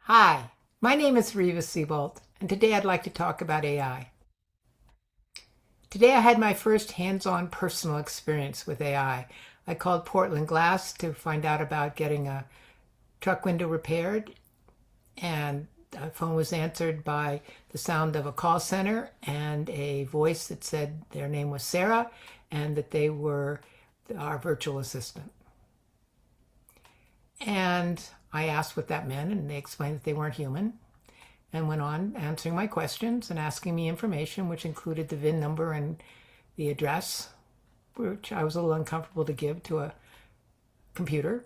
Hi, my name is Reva Seabolt, and today I'd like to talk about AI. Today I had my first hands-on personal experience with AI. I called Portland Glass to find out about getting a truck window repaired, and the phone was answered by the sound of a call center and a voice that said their name was Sarah and that they were our virtual assistant. And I asked what that meant, and they explained that they weren't human and went on answering my questions and asking me information, which included the VIN number and the address, which I was a little uncomfortable to give to a computer.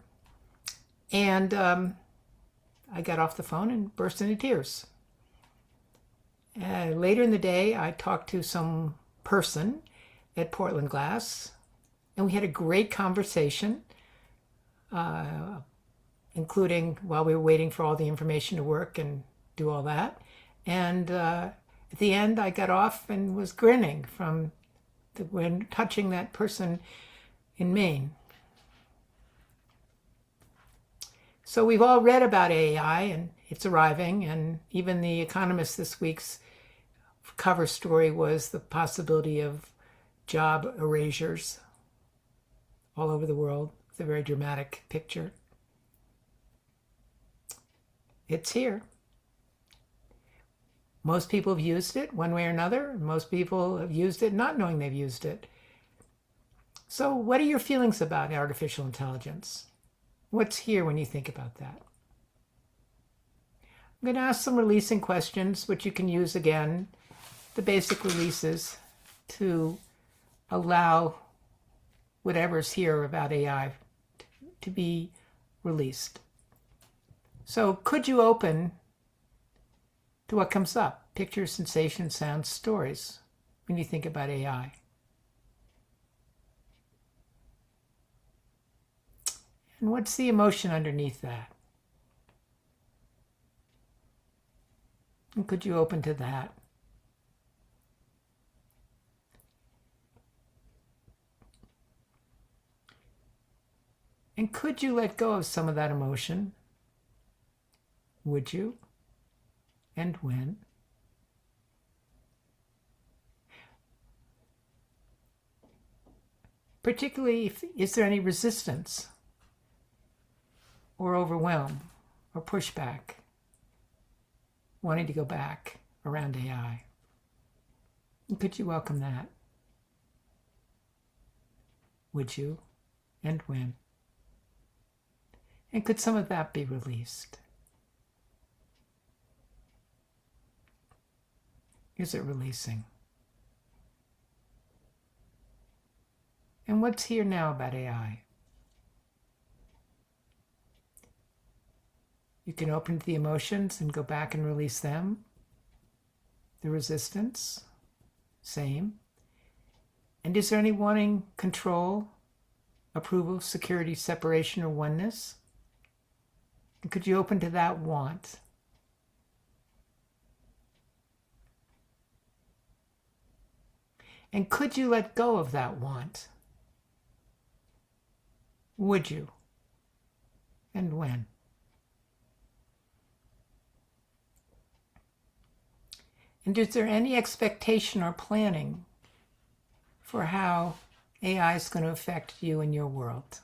And I got off the phone and burst into tears. Later in the day, I talked to some person at Portland Glass, and we had a great conversation, including while we were waiting for all the information to work and do all that. And at the end, I got off and was grinning from when touching that person in Maine. So we've all read about AI and it's arriving, and even The Economist this week's cover story was the possibility of job erasures all over the world. It's a very dramatic picture. It's here. Most people have used it one way or another. Most people have used it not knowing they've used it. So what are your feelings about artificial intelligence? What's here when you think about that? I'm going to ask some releasing questions, which you can use again, the basic releases, to allow whatever's here about AI to be released. So could you open to what comes up? Pictures, sensations, sounds, stories, when you think about AI. And what's the emotion underneath that? And could you open to that? And could you let go of some of that emotion? Would you? And when? Particularly, is there any resistance or overwhelm or pushback wanting to go back around AI? And could you welcome that? Would you? And when? And could some of that be released? Is it releasing? And what's here now about AI? You can open to the emotions and go back and release them. The resistance, same. And is there any wanting control, approval, security, separation, or oneness? And could you open to that want? And could you let go of that want? Would you? And when? And is there any expectation or planning for how AI is going to affect you and your world?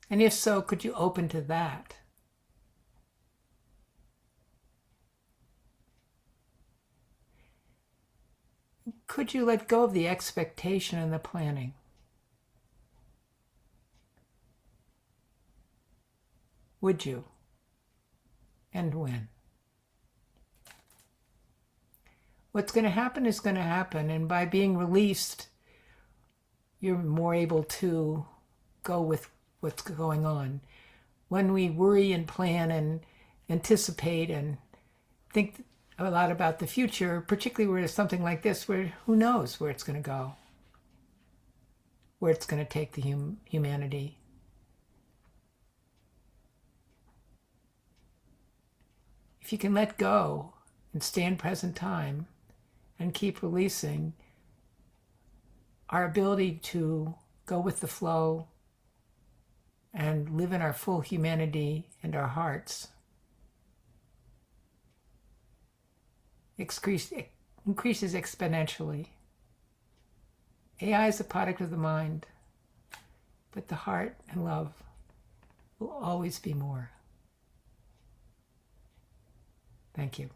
And if so, could you open to that? Could you let go of the expectation and the planning? Would you? And when? What's going to happen is going to happen, and by being released, you're more able to go with what's going on. When we worry and plan and anticipate and think a lot about the future, particularly where there's something like this, where who knows where it's going to go, where it's going to take the humanity. If you can let go and stay in present time and keep releasing, our ability to go with the flow and live in our full humanity and our hearts increases exponentially. AI is a product of the mind, but the heart and love will always be more. Thank you.